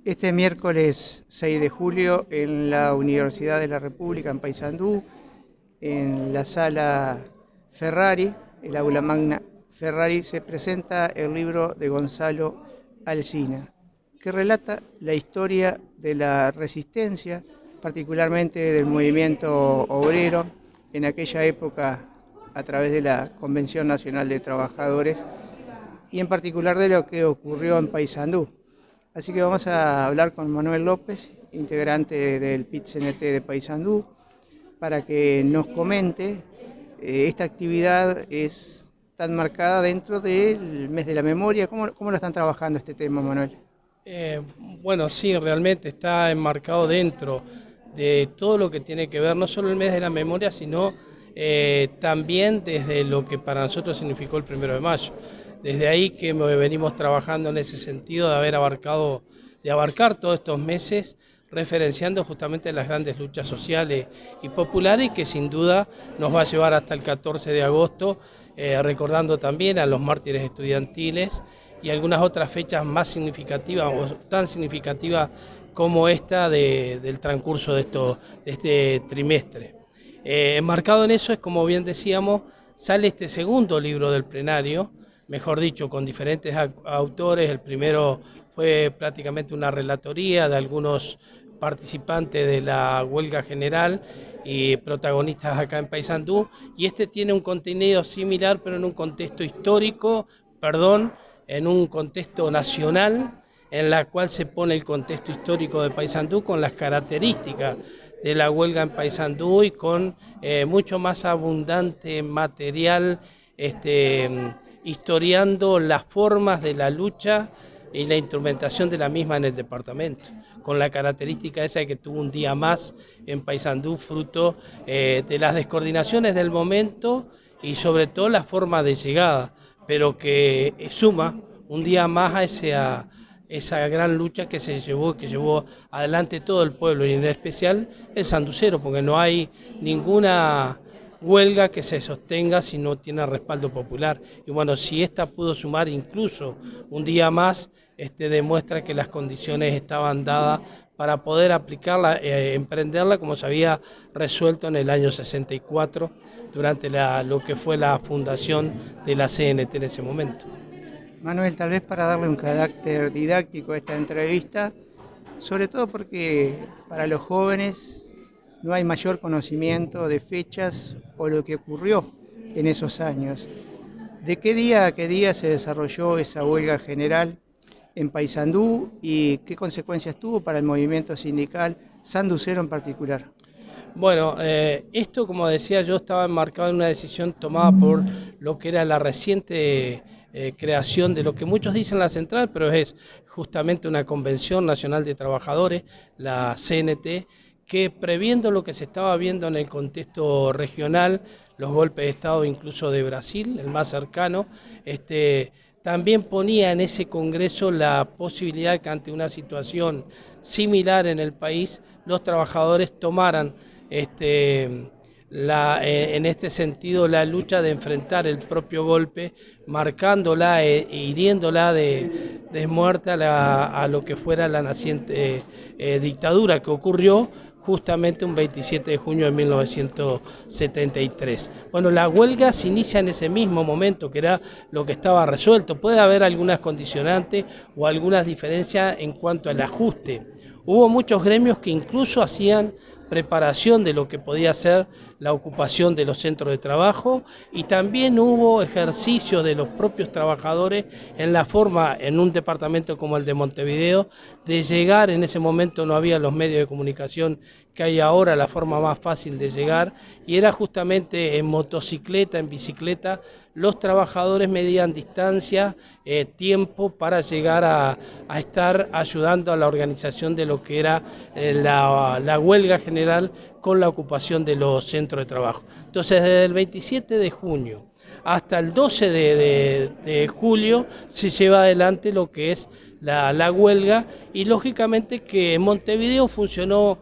Este miércoles 6 de julio en la Universidad de la República en Paysandú, en la sala Ferrari, el aula magna Ferrari, se presenta el libro de Gonzalo Alsina, que relata la historia de la resistencia, particularmente del movimiento obrero en aquella época a través de la Convención Nacional de Trabajadores y en particular de lo que ocurrió en Paysandú. Así que vamos a hablar con Manuel López, integrante del PIT-CNT de Paysandú, para que nos comente. Esta actividad es tan marcada dentro del mes de la memoria. ¿Cómo lo están trabajando este tema, Manuel? Bueno, sí, realmente está enmarcado dentro de todo lo que tiene que ver, no solo el mes de la memoria, sino también desde lo que para nosotros significó el 1 de mayo. Desde ahí que venimos trabajando en ese sentido de de abarcar todos estos meses, referenciando justamente las grandes luchas sociales y populares y que sin duda nos va a llevar hasta el 14 de agosto, recordando también a los mártires estudiantiles y algunas otras fechas más significativas o tan significativas como esta del transcurso de este trimestre. Enmarcado en eso es, como bien decíamos, sale este segundo libro del plenario, mejor dicho, con diferentes autores. El primero fue prácticamente una relatoría de algunos participantes de la huelga general y protagonistas acá en Paysandú, y este tiene un contenido similar, pero en un contexto histórico, perdón, en un contexto nacional, en la cual se pone el contexto histórico de Paysandú con las características de la huelga en Paysandú y con mucho más abundante material historiando las formas de la lucha y la instrumentación de la misma en el departamento, con la característica esa de que tuvo un día más en Paysandú, fruto de las descoordinaciones del momento y sobre todo la forma de llegada, pero que suma un día más esa gran lucha que que llevó adelante todo el pueblo y en especial el sanducero, porque no hay ninguna huelga que se sostenga si no tiene respaldo popular. Y bueno, si esta pudo sumar incluso un día más, demuestra que las condiciones estaban dadas para poder aplicarla, emprenderla como se había resuelto en el año 64 durante lo que fue la fundación de la CNT en ese momento. Manuel, tal vez para darle un carácter didáctico a esta entrevista, sobre todo porque para los jóvenes no hay mayor conocimiento de fechas o lo que ocurrió en esos años. ¿De qué día a qué día se desarrolló esa huelga general en Paysandú y qué consecuencias tuvo para el movimiento sindical sanducero en particular? Bueno, esto, como decía yo, estaba enmarcado en una decisión tomada por lo que era la reciente creación de lo que muchos dicen la central, pero es justamente una Convención Nacional de Trabajadores, la CNT, que previendo lo que se estaba viendo en el contexto regional, los golpes de Estado incluso de Brasil, el más cercano, también ponía en ese Congreso la posibilidad de que ante una situación similar en el país, los trabajadores tomaran en este sentido la lucha de enfrentar el propio golpe, marcándola e hiriéndola de muerte a lo que fuera la naciente dictadura que ocurrió justamente un 27 de junio de 1973. Bueno, la huelga se inicia en ese mismo momento, que era lo que estaba resuelto. Puede haber algunas condicionantes o algunas diferencias en cuanto al ajuste. Hubo muchos gremios que incluso hacían preparación de lo que podía ser la ocupación de los centros de trabajo, y también hubo ejercicio de los propios trabajadores en la forma, en un departamento como el de Montevideo, de llegar. En ese momento no había los medios de comunicación que hay ahora, la forma más fácil de llegar, y era justamente en motocicleta, en bicicleta, los trabajadores medían distancia, tiempo para llegar a estar ayudando a la organización de lo que era la huelga general con la ocupación de los centros de trabajo. Entonces, desde el 27 de junio hasta el 12 de julio se lleva adelante lo que es la huelga, y lógicamente que en Montevideo funcionó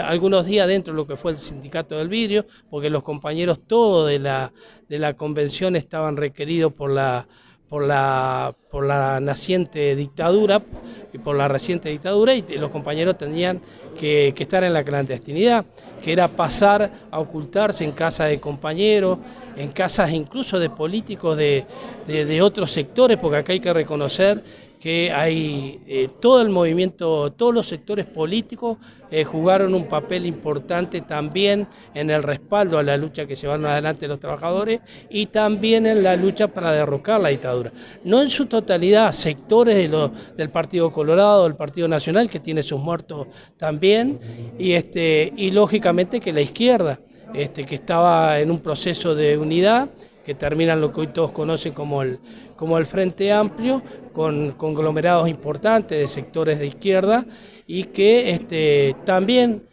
algunos días dentro de lo que fue el sindicato del vidrio, porque los compañeros todos de la convención estaban requeridos por la naciente dictadura y por la reciente dictadura, y los compañeros tenían que estar en la clandestinidad, que era pasar a ocultarse en casas de compañeros, en casas incluso de políticos de otros sectores, porque acá hay que reconocer que hay todo el movimiento, todos los sectores políticos jugaron un papel importante también en el respaldo a la lucha que llevaron adelante los trabajadores y también en la lucha para derrocar la dictadura. No en su totalidad, sectores del Partido Colorado, del Partido Nacional, que tiene sus muertos también, y lógicamente que la izquierda, que estaba en un proceso de unidad, que termina en lo que hoy todos conocen como el Frente Amplio, con conglomerados importantes de sectores de izquierda y que también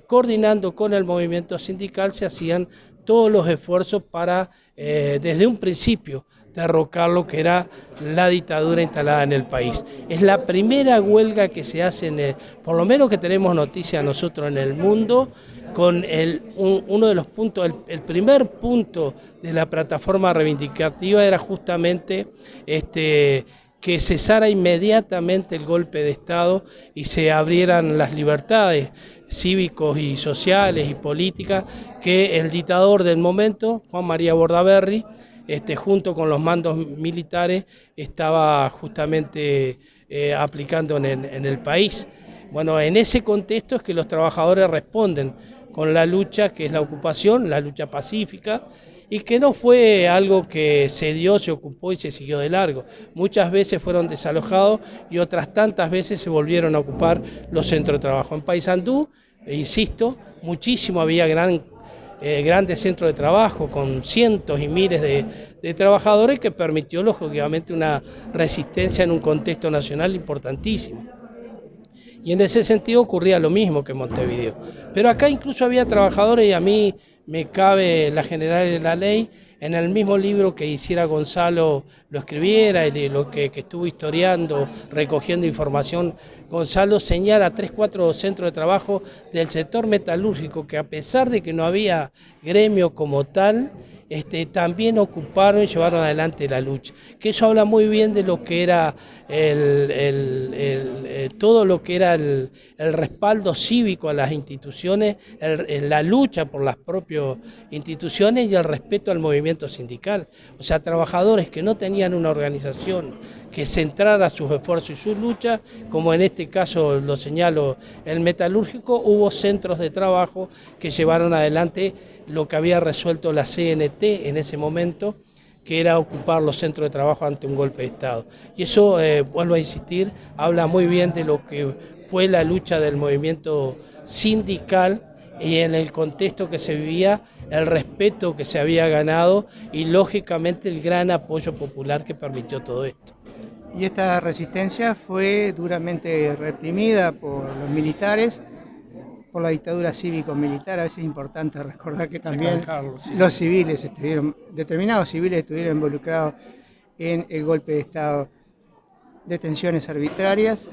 coordinando con el movimiento sindical se hacían todos los esfuerzos para desde un principio derrocar lo que era la dictadura instalada en el país. Es la primera huelga que se hace, por lo menos que tenemos noticia nosotros en el mundo, con uno de los puntos, el primer punto de la plataforma reivindicativa era justamente que cesara inmediatamente el golpe de Estado y se abrieran las libertades cívicos y sociales y políticas que el dictador del momento, Juan María Bordaberry, junto con los mandos militares, estaba justamente aplicando en el país. Bueno, en ese contexto es que los trabajadores responden con la lucha, que es la ocupación, la lucha pacífica, y que no fue algo que se dio, se ocupó y se siguió de largo. Muchas veces fueron desalojados y otras tantas veces se volvieron a ocupar los centros de trabajo. En Paysandú, insisto, muchísimo, había grandes centros de trabajo con cientos y miles de trabajadores, que permitió lógicamente una resistencia en un contexto nacional importantísimo. Y en ese sentido ocurría lo mismo que en Montevideo. Pero acá incluso había trabajadores, y a mí me cabe la general de la ley, en el mismo libro que hiciera Gonzalo lo escribiera, y lo que estuvo historiando, recogiendo información, Gonzalo señala 3, 4 centros de trabajo del sector metalúrgico que, a pesar de que no había gremio como tal, también ocuparon y llevaron adelante la lucha. Que eso habla muy bien de lo que era todo lo que era el respaldo cívico a las instituciones, la lucha por las propias instituciones y el respeto al movimiento sindical. O sea, trabajadores que no tenían una organización que centrara sus esfuerzos y sus luchas, como en este caso lo señalo el metalúrgico, hubo centros de trabajo que llevaron adelante lo que había resuelto la CNT en ese momento, que era ocupar los centros de trabajo ante un golpe de Estado. Y eso, vuelvo a insistir, habla muy bien de lo que fue la lucha del movimiento sindical y en el contexto que se vivía, el respeto que se había ganado y lógicamente el gran apoyo popular que permitió todo esto. Y esta resistencia fue duramente reprimida por los militares, por la dictadura cívico-militar. A veces es importante recordar que también los civiles determinados civiles estuvieron involucrados en el golpe de Estado. Detenciones arbitrarias,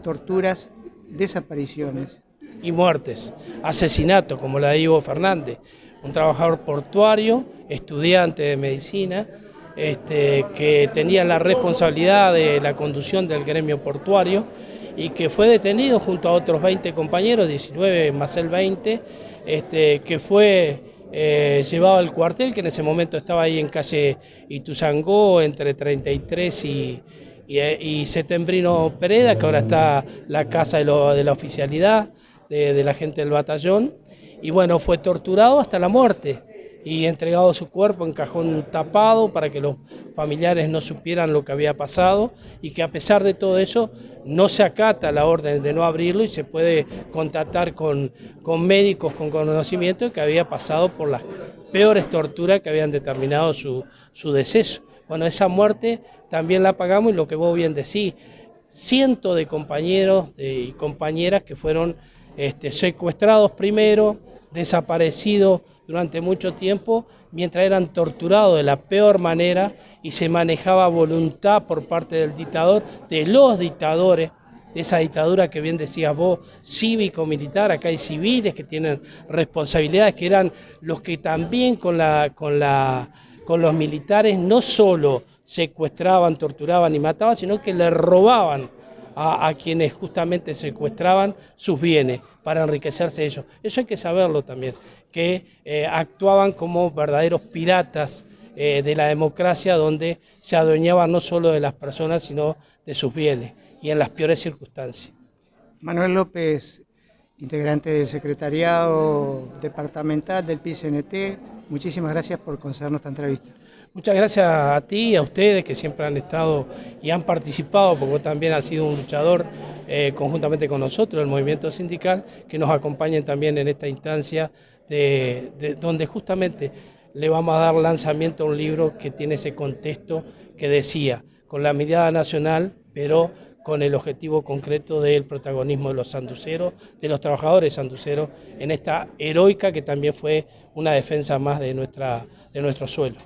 torturas, desapariciones. Y muertes, asesinatos como la de Ivo Fernández, un trabajador portuario, estudiante de medicina, que tenía la responsabilidad de la conducción del gremio portuario y que fue detenido junto a otros 20 compañeros, 19 más el 20, que fue llevado al cuartel, que en ese momento estaba ahí en calle Ituzaingó, entre 33 y Setembrino Pereda, que ahora está la casa de la oficialidad, de la gente del batallón, y bueno, fue torturado hasta la muerte y entregado su cuerpo en cajón tapado para que los familiares no supieran lo que había pasado, y que a pesar de todo eso no se acata la orden de no abrirlo y se puede contactar con médicos con conocimiento que había pasado por las peores torturas que habían determinado su deceso. Bueno, esa muerte también la pagamos, y lo que vos bien decís, cientos de compañeros y compañeras que fueron secuestrados primero, desaparecidos durante mucho tiempo, mientras eran torturados de la peor manera y se manejaba voluntad por parte del dictador, de los dictadores, de esa dictadura que bien decías vos, cívico-militar. Acá hay civiles que tienen responsabilidades, que eran los que también con la con los militares no solo secuestraban, torturaban y mataban, sino que le robaban a quienes justamente secuestraban sus bienes para enriquecerse ellos. Eso hay que saberlo también, que actuaban como verdaderos piratas de la democracia, donde se adueñaban no solo de las personas, sino de sus bienes, y en las peores circunstancias. Manuel López, integrante del secretariado departamental del PIT-CNT, muchísimas gracias por concedernos esta entrevista. Muchas gracias a ti y a ustedes que siempre han estado y han participado, porque vos también has sido un luchador conjuntamente con nosotros, el movimiento sindical, que nos acompañen también en esta instancia donde justamente le vamos a dar lanzamiento a un libro que tiene ese contexto que decía, con la mirada nacional, pero con el objetivo concreto del protagonismo de los sanduceros, de los trabajadores sanduceros, en esta heroica que también fue una defensa más de nuestro suelo.